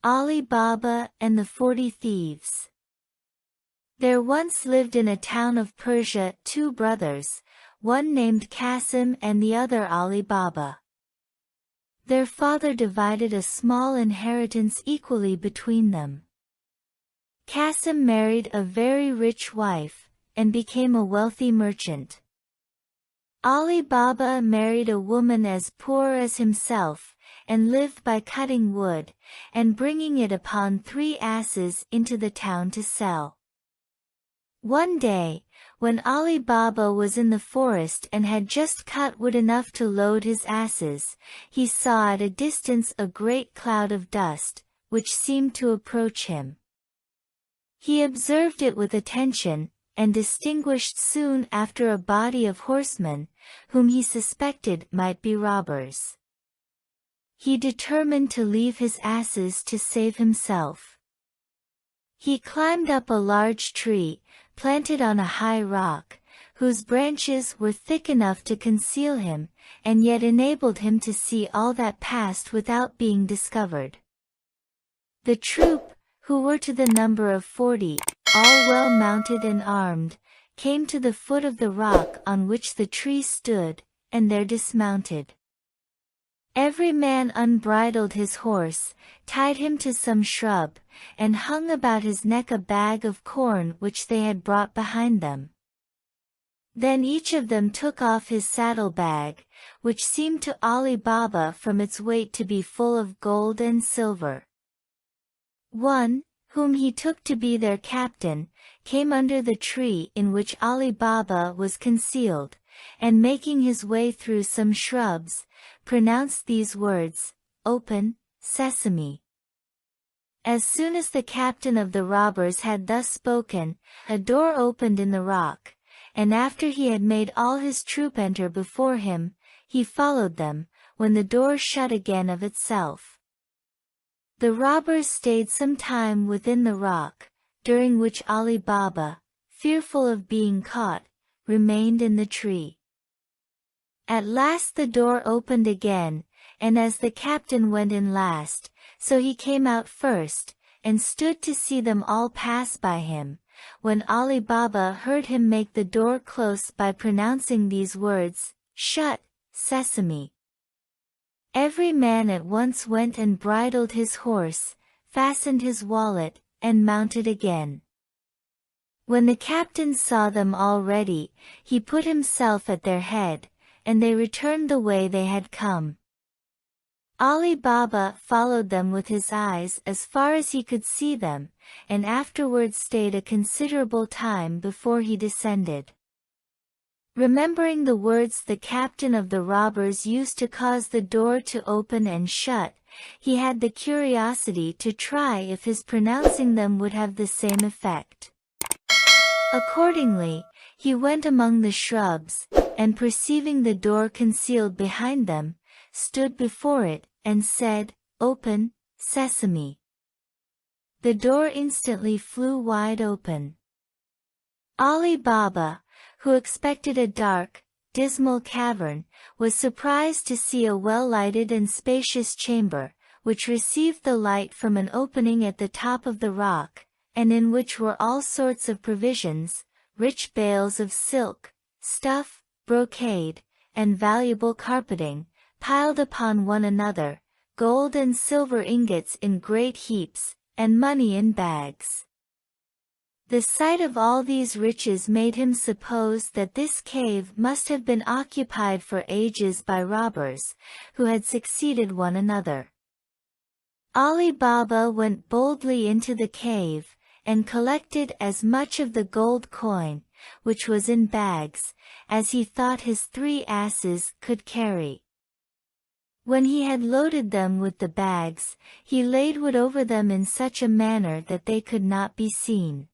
Alibaba and the 40 Thieves. There once lived in a town of Persia 2 brothers, one named Qasim and the other Alibaba. Their father divided a small inheritance equally between them. Qasim married a very rich wife, and became a wealthy merchant. Alibaba married a woman as poor as himself, and lived by cutting wood, and bringing it upon 3 asses into the town to sell. One day, when Alibaba was in the forest and had just cut wood enough to load his asses, he saw at a distance a great cloud of dust, which seemed to approach him. He observed it with attention, and distinguished soon after a body of horsemen, whom he suspected might be robbers. He determined to leave his asses to save himself. He climbed up a large tree, planted on a high rock, whose branches were thick enough to conceal him, and yet enabled him to see all that passed without being discovered. The troop, who were to the number of 40, all well mounted and armed, came to the foot of the rock on which the tree stood, and there dismounted. Every man unbridled his horse, tied him to some shrub, and hung about his neck a bag of corn which they had brought behind them. Then each of them took off his saddle-bag, which seemed to Alibaba from its weight to be full of gold and silver. One, whom he took to be their captain, came under the tree in which Alibaba was concealed, and making his way through some shrubs, pronounced these words, "Open, Sesame." As soon as the captain of the robbers had thus spoken, a door opened in the rock, and after he had made all his troop enter before him, he followed them, when the door shut again of itself. The robbers stayed some time within the rock, during which Alibaba, fearful of being caught, remained in the tree. At last the door opened again, and as the captain went in last, so he came out first, and stood to see them all pass by him, when Alibaba heard him make the door close by pronouncing these words, "Shut, Sesame." Every man at once went and bridled his horse, fastened his wallet, and mounted again. When the captain saw them all ready, he put himself at their head, and they returned the way they had come. Alibaba followed them with his eyes as far as he could see them, and afterwards stayed a considerable time before he descended. Remembering the words the captain of the robbers used to cause the door to open and shut, he had the curiosity to try if his pronouncing them would have the same effect. Accordingly, he went among the shrubs, and perceiving the door concealed behind them, stood before it, and said, "Open, Sesame." The door instantly flew wide open. Alibaba, who expected a dark, dismal cavern, was surprised to see a well-lighted and spacious chamber, which received the light from an opening at the top of the rock, and in which were all sorts of provisions, rich bales of silk, stuff, brocade, and valuable carpeting, piled upon one another, gold and silver ingots in great heaps, and money in bags. The sight of all these riches made him suppose that this cave must have been occupied for ages by robbers, who had succeeded one another. Alibaba went boldly into the cave, and collected as much of the gold coin, which was in bags, as he thought his 3 asses could carry. When he had loaded them with the bags, he laid wood over them in such a manner that they could not be seen.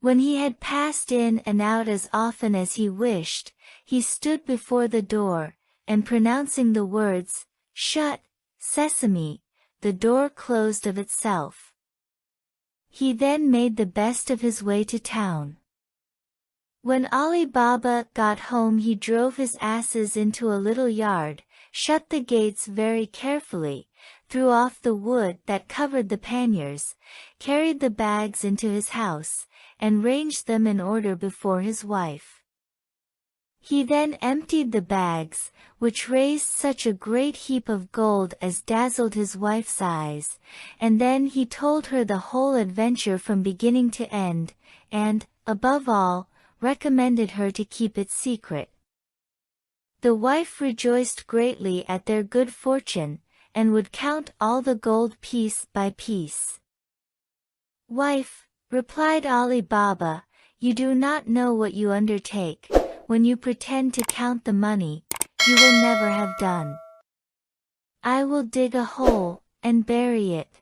When he had passed in and out as often as he wished, he stood before the door, and pronouncing the words, "Shut, Sesame," the door closed of itself. He then made the best of his way to town. When Ali Baba got home, he drove his asses into a little yard, shut the gates very carefully, threw off the wood that covered the panniers, carried the bags into his house, and ranged them in order before his wife. He then emptied the bags, which raised such a great heap of gold as dazzled his wife's eyes, and then he told her the whole adventure from beginning to end, and, above all, recommended her to keep it secret. The wife rejoiced greatly at their good fortune, and would count all the gold piece by piece. "Wife," replied Ali Baba, "you do not know what you undertake. When you pretend to count the money, you will never have done. I will dig a hole, and bury it.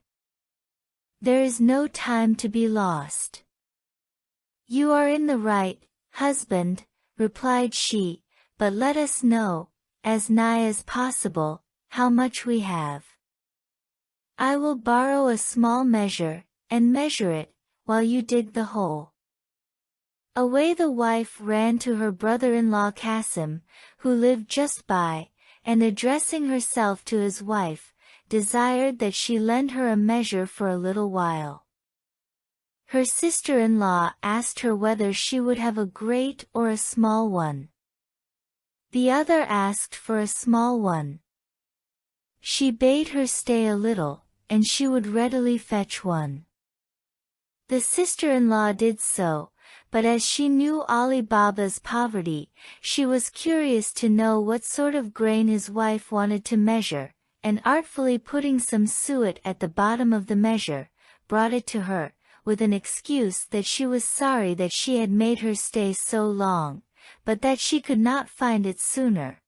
There is no time to be lost." "You are in the right, husband," replied she, "but let us know, as nigh as possible, how much we have. I will borrow a small measure, and measure it, while you dig the hole." Away the wife ran to her brother-in-law Qasim, who lived just by, and addressing herself to his wife, desired that she lend her a measure for a little while. Her sister-in-law asked her whether she would have a great or a small one. The other asked for a small one. She bade her stay a little, and she would readily fetch one. The sister-in-law did so, but as she knew Ali Baba's poverty, she was curious to know what sort of grain his wife wanted to measure, and artfully putting some suet at the bottom of the measure, brought it to her, with an excuse that she was sorry that she had made her stay so long, but that she could not find it sooner.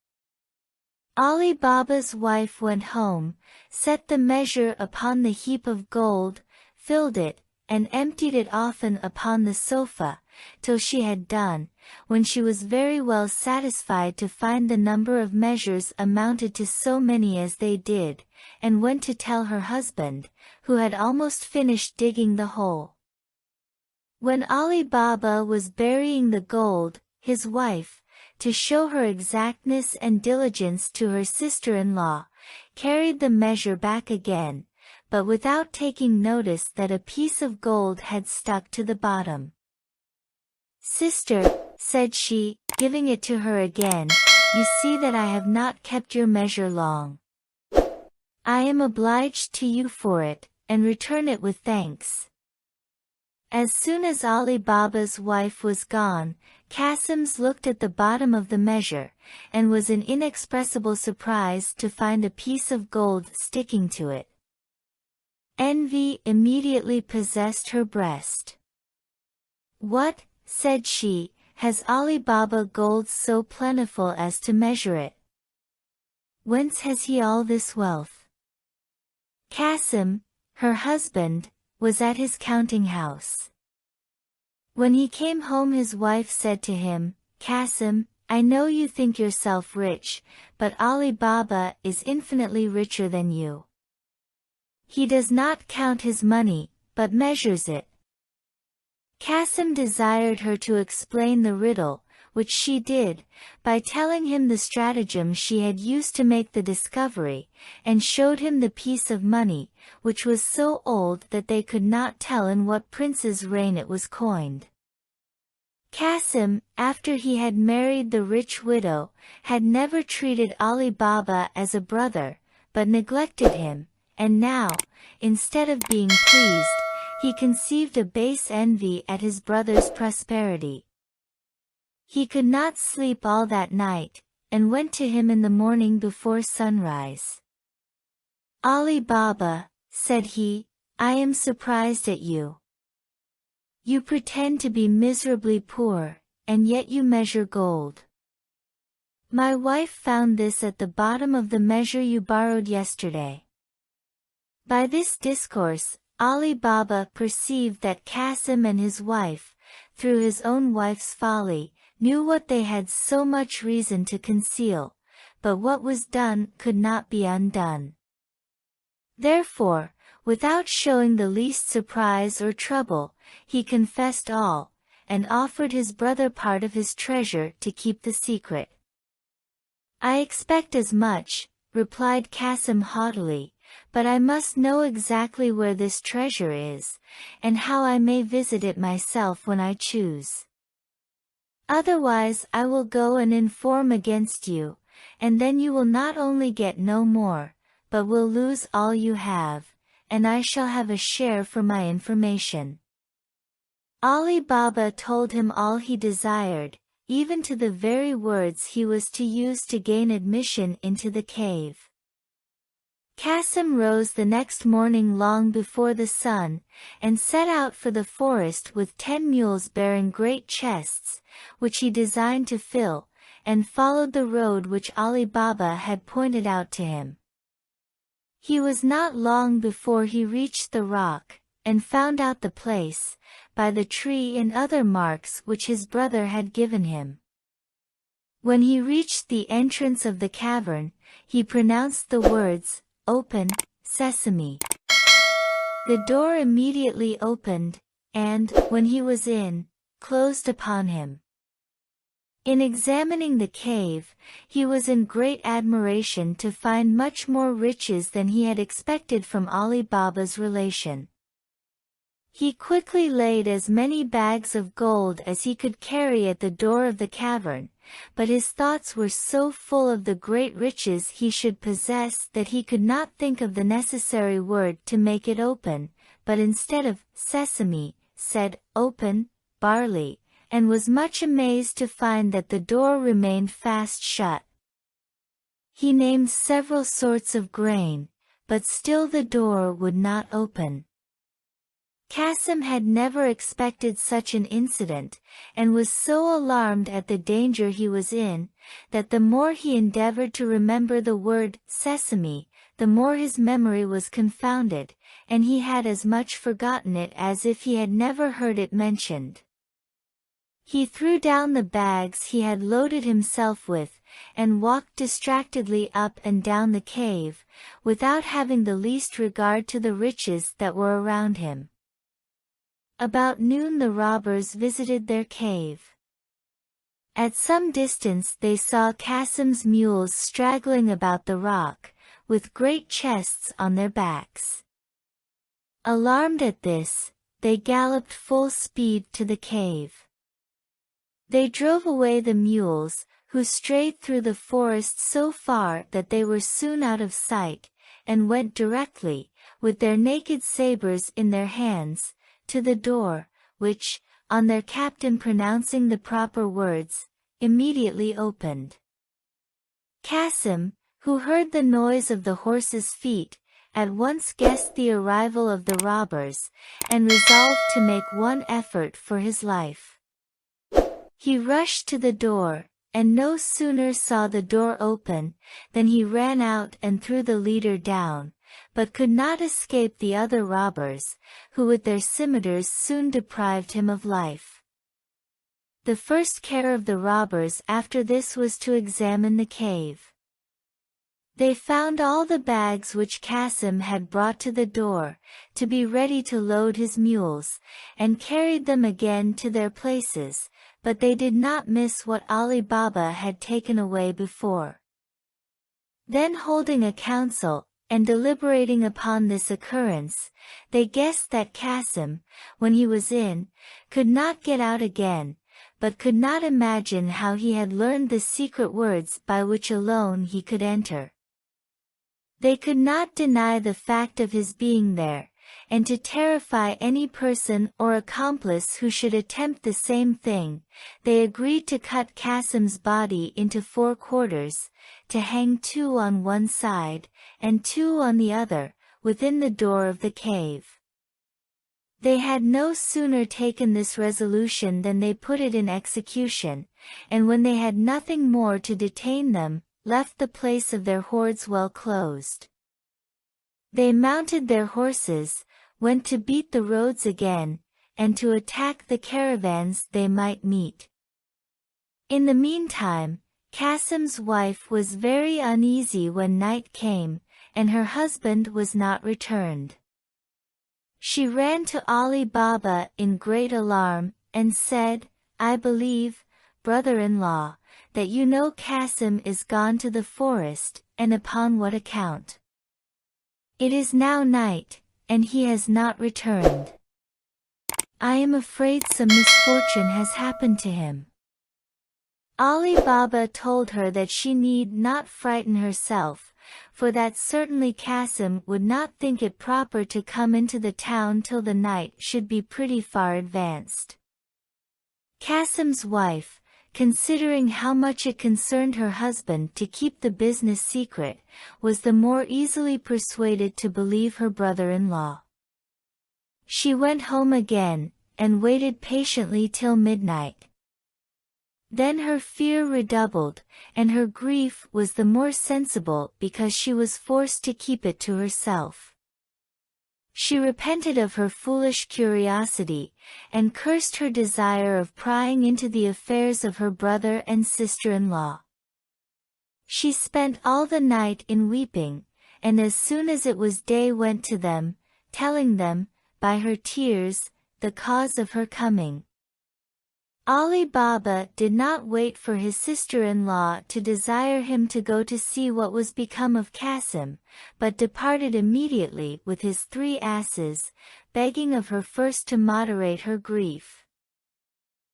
Ali Baba's wife went home, set the measure upon the heap of gold, filled it, and emptied it often upon the sofa, till she had done, when she was very well satisfied to find the number of measures amounted to so many as they did, and went to tell her husband, who had almost finished digging the hole. When Ali Baba was burying the gold, his wife, to show her exactness and diligence to her sister-in-law, carried the measure back again, but without taking notice that a piece of gold had stuck to the bottom. "Sister," said she, giving it to her again, "you see that I have not kept your measure long. I am obliged to you for it, and return it with thanks." As soon as Ali Baba's wife was gone, Qasim's looked at the bottom of the measure, and was in inexpressible surprise to find a piece of gold sticking to it. Envy immediately possessed her breast. "What," said she, "has Ali Baba gold so plentiful as to measure it? Whence has he all this wealth?" Qasim, her husband, was at his counting house. When he came home, his wife said to him, "Qasim, I know you think yourself rich, but Ali Baba is infinitely richer than you. He does not count his money, but measures it." Qasim desired her to explain the riddle, which she did, by telling him the stratagem she had used to make the discovery, and showed him the piece of money, which was so old that they could not tell in what prince's reign it was coined. Qasim, after he had married the rich widow, had never treated Ali Baba as a brother, but neglected him, and now, instead of being pleased, he conceived a base envy at his brother's prosperity. He could not sleep all that night, and went to him in the morning before sunrise. "Ali Baba," said he, "I am surprised at you. You pretend to be miserably poor, and yet you measure gold. My wife found this at the bottom of the measure you borrowed yesterday." By this discourse, Ali Baba perceived that Qasim and his wife, through his own wife's folly, knew what they had so much reason to conceal, but what was done could not be undone. Therefore, without showing the least surprise or trouble, he confessed all, and offered his brother part of his treasure to keep the secret. "I expect as much," replied Qasim haughtily, "but I must know exactly where this treasure is, and how I may visit it myself when I choose. Otherwise I will go and inform against you, and then you will not only get no more, but will lose all you have, and I shall have a share for my information." Ali Baba told him all he desired, even to the very words he was to use to gain admission into the cave. Qasim rose the next morning long before the sun, and set out for the forest with 10 mules bearing great chests, which he designed to fill, and followed the road which Ali Baba had pointed out to him. He was not long before he reached the rock, and found out the place, by the tree and other marks which his brother had given him. When he reached the entrance of the cavern, he pronounced the words, "Open, Sesame." The door immediately opened, and, when he was in, closed upon him. In examining the cave, he was in great admiration to find much more riches than he had expected from Ali Baba's relation. He quickly laid as many bags of gold as he could carry at the door of the cavern, but his thoughts were so full of the great riches he should possess that he could not think of the necessary word to make it open, but instead of "sesame," said, "Open, barley," and was much amazed to find that the door remained fast shut. He named several sorts of grain, but still the door would not open. Qasim had never expected such an incident, and was so alarmed at the danger he was in, that the more he endeavored to remember the word "sesame," the more his memory was confounded, and he had as much forgotten it as if he had never heard it mentioned. He threw down the bags he had loaded himself with, and walked distractedly up and down the cave, without having the least regard to the riches that were around him. About noon the robbers visited their cave. At some distance they saw Qasim's mules straggling about the rock, with great chests on their backs. Alarmed at this, they galloped full speed to the cave. They drove away the mules, who strayed through the forest so far that they were soon out of sight, and went directly, with their naked sabers in their hands, to the door, which, on their captain pronouncing the proper words, immediately opened. Qasim, who heard the noise of the horses' feet, at once guessed the arrival of the robbers, and resolved to make one effort for his life. He rushed to the door, and no sooner saw the door open, than he ran out and threw the leader down, but could not escape the other robbers, who with their scimitars soon deprived him of life. The first care of the robbers after this was to examine the cave. They found all the bags which Qasim had brought to the door, to be ready to load his mules, and carried them again to their places, but they did not miss what Ali Baba had taken away before. Then holding a council, and deliberating upon this occurrence, they guessed that Qasim, when he was in, could not get out again, but could not imagine how he had learned the secret words by which alone he could enter. They could not deny the fact of his being there, and to terrify any person or accomplice who should attempt the same thing, they agreed to cut Qasim's body into 4 quarters, to hang 2 on one side, and 2 on the other, within the door of the cave. They had no sooner taken this resolution than they put it in execution, and when they had nothing more to detain them, left the place of their hoards well closed. They mounted their horses, went to beat the roads again, and to attack the caravans they might meet. In the meantime, Qasim's wife was very uneasy when night came, and her husband was not returned. She ran to Ali Baba in great alarm, and said, "I believe, brother-in-law, that you know Kasim is gone to the forest, and upon what account? It is now night, and he has not returned. I am afraid some misfortune has happened to him." Alibaba told her that she need not frighten herself, for that certainly Kasim would not think it proper to come into the town till the night should be pretty far advanced. Kasim's wife, considering how much it concerned her husband to keep the business secret, was the more easily persuaded to believe her brother-in-law. She went home again, and waited patiently till midnight. Then her fear redoubled, and her grief was the more sensible because she was forced to keep it to herself. She repented of her foolish curiosity, and cursed her desire of prying into the affairs of her brother and sister-in-law. She spent all the night in weeping, and as soon as it was day went to them, telling them, by her tears, the cause of her coming. Alibaba did not wait for his sister-in-law to desire him to go to see what was become of Kasim, but departed immediately with his 3 asses, begging of her first to moderate her grief.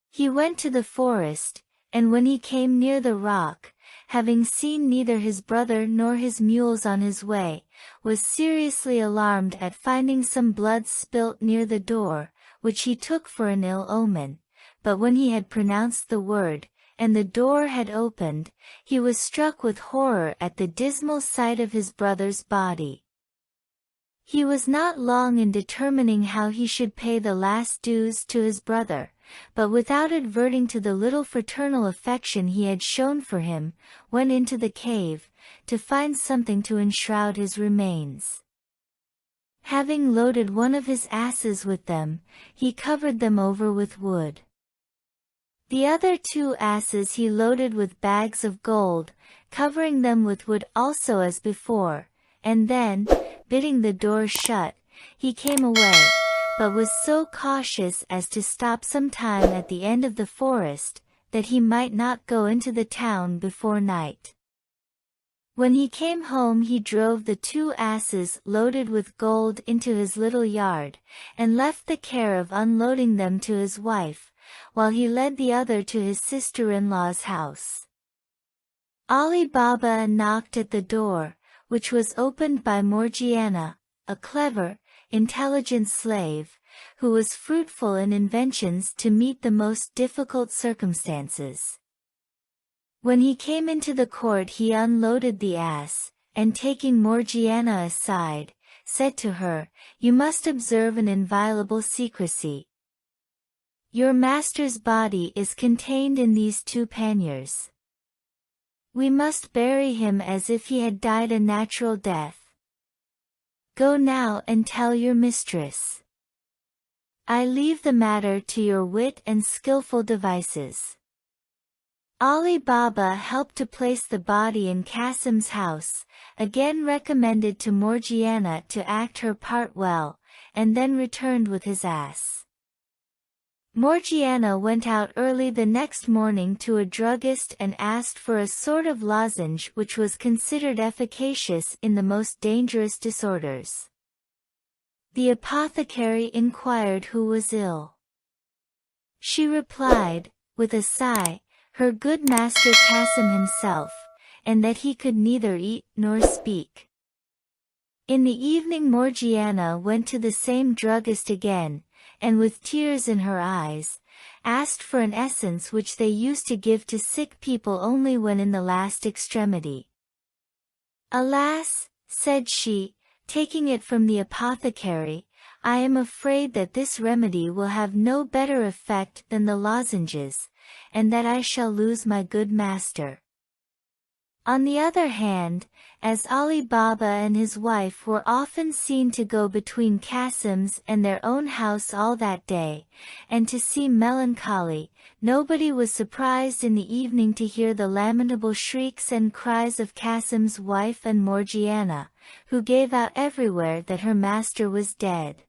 He went to the forest, and when he came near the rock, having seen neither his brother nor his mules on his way, was seriously alarmed at finding some blood spilt near the door, which he took for an ill omen. But when he had pronounced the word, and the door had opened, he was struck with horror at the dismal sight of his brother's body. He was not long in determining how he should pay the last dues to his brother, but without adverting to the little fraternal affection he had shown for him, went into the cave, to find something to enshroud his remains. Having loaded one of his asses with them, he covered them over with wood. The other 2 asses he loaded with bags of gold, covering them with wood also as before, and then, bidding the door shut, he came away, but was so cautious as to stop some time at the end of the forest, that he might not go into the town before night. When he came home he drove the 2 asses loaded with gold into his little yard, and left the care of unloading them to his wife, while he led the other to his sister-in-law's house. Alibaba knocked at the door, which was opened by Morgiana, a clever, intelligent slave, who was fruitful in inventions to meet the most difficult circumstances. When he came into the court he unloaded the ass, and taking Morgiana aside, said to her, "You must observe an inviolable secrecy. Your master's body is contained in these 2 panniers. We must bury him as if he had died a natural death. Go now and tell your mistress. I leave the matter to your wit and skillful devices." Alibaba helped to place the body in Kasim's house, again recommended to Morgiana to act her part well, and then returned with his ass. Morgiana went out early the next morning to a druggist and asked for a sort of lozenge which was considered efficacious in the most dangerous disorders. The apothecary inquired who was ill. She replied, with a sigh, her good master Kasim himself, and that he could neither eat nor speak. In the evening Morgiana went to the same druggist again, and with tears in her eyes, asked for an essence which they used to give to sick people only when in the last extremity. "Alas," said she, taking it from the apothecary, "I am afraid that this remedy will have no better effect than the lozenges, and that I shall lose my good master." On the other hand, as Alibaba and his wife were often seen to go between Kasim's and their own house all that day, and to seem melancholy, nobody was surprised in the evening to hear the lamentable shrieks and cries of Kasim's wife and Morgiana, who gave out everywhere that her master was dead.